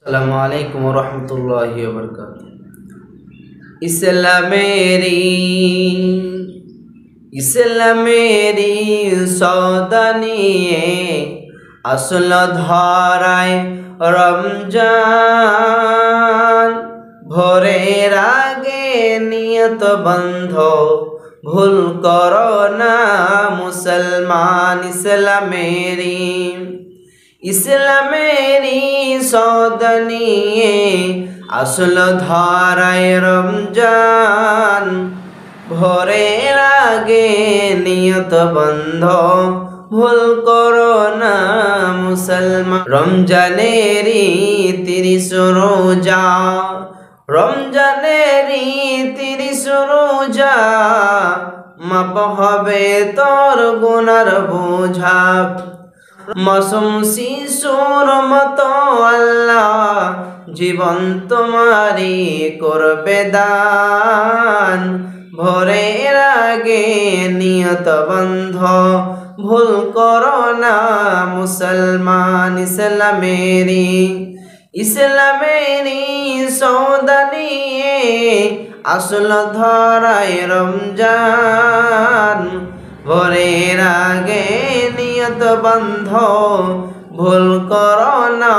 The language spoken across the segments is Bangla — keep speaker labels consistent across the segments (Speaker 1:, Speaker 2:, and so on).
Speaker 1: আসসালামু আলাইকুম রহমতুল্লাহি ওয়া বারাকাতুহু। ইসলামেরি সওদা নিয়ে আসল ধরায় রমজান, ভোরের আগে নিয়ত বন্ধ ভুল করো না মুসলমান। ইসলামেরি সওদা নিয়ে আসল ধরায় রমজান, ভোরের আগে নিয়ত বন্ধ ভুল করো না মুসলমান। রমজানেরি 30 রোজা, রমজানেরি 30 রোজা, মাপ হবে তোর গুনার বোঝা। মাসুম শিশুর মতো আল্লাহ জীবন তোমারি করবে দান, ভোরের আগে নিয়ত বন্ধ ভুল করো না মুসলমান। ইসলামেরি সওদা নিয়ে আসল ধরায় রমজান, ভোরের আগে নিয়ত বন্ধ ভুল করো না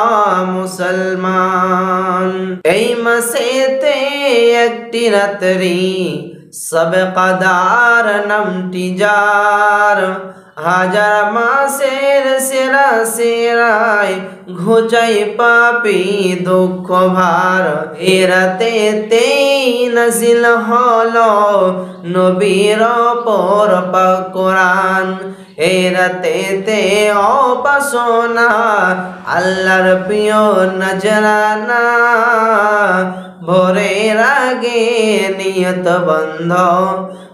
Speaker 1: মুসলমান। এই মাসেতে একটি রাত্রি সবে কদর নামটি যার, হাজার মাসের সেরা সেরায় ঘুচাই পাপি দুঃখ ভার। এ রাতেতেই নাজিল হলো নবীর ওপর পাক কোরআন, এ রাতেতে উপাসনা আল্লাহর প্রিয় নজরানা, ভোরের আগে নিয়ত বন্ধ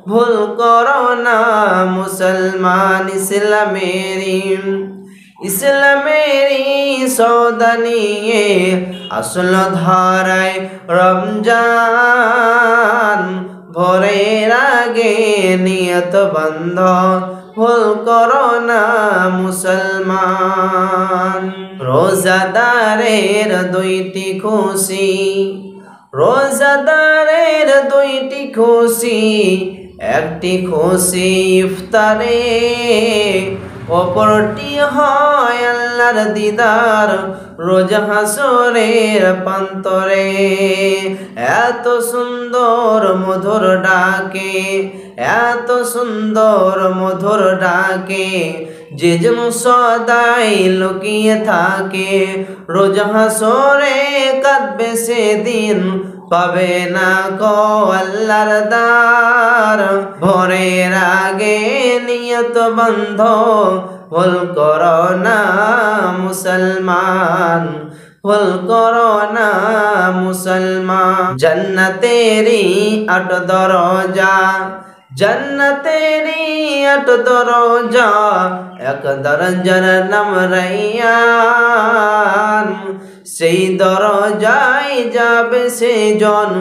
Speaker 1: ভুল করো না মুসলমান। ইসলামেরি সওদা নিয়ে আসল ধরায় রমজান, ভোরের আগে নিয়ত বন্ধ ভুল করো না মুসলমান। রোজাদারের 2টি খুশি, রোজাদারের 2টি খুশি, একটি খুশি ইফতারে, অপরটি হয় আল্লাহর দিদার রোজ হাসরের প্রান্তরে। এত সুন্দর মধুর ডাকে, এত সুন্দর মধুর ডাকে, যে যেন সদাই লুকিয়ে থাকে, রোজ হাসরে কাঁদবে সেদিন পাবে না কো আল্লাহর দার, ভোরের আগে নিয়ত বন্ধ ভুল করো না মুসলমান, ভুল করো না মুসলমান। জান্নাতেরি 8 দরজা, জান্নাতেরি 8 দরজা, এক দরজার নাম রাইয়ান, সেই দরজায় যাবে সেজন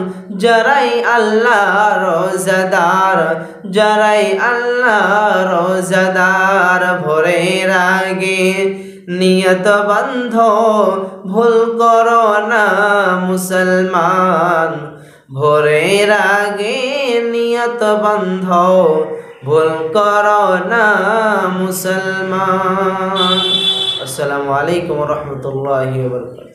Speaker 1: যারাই আল্লাহ রোজাদার, যারাই আল্লাহ রোজাদার। ভোরের আগে নিয়ত বন্ধ ভুল করো না মুসলমান, ভোরের আগে নিয়ত বন্ধ ভুল করো না মুসলমান। আসসালামু আলাইকুম রহমতুল্লাহি ওয়া বারাকাতুহু।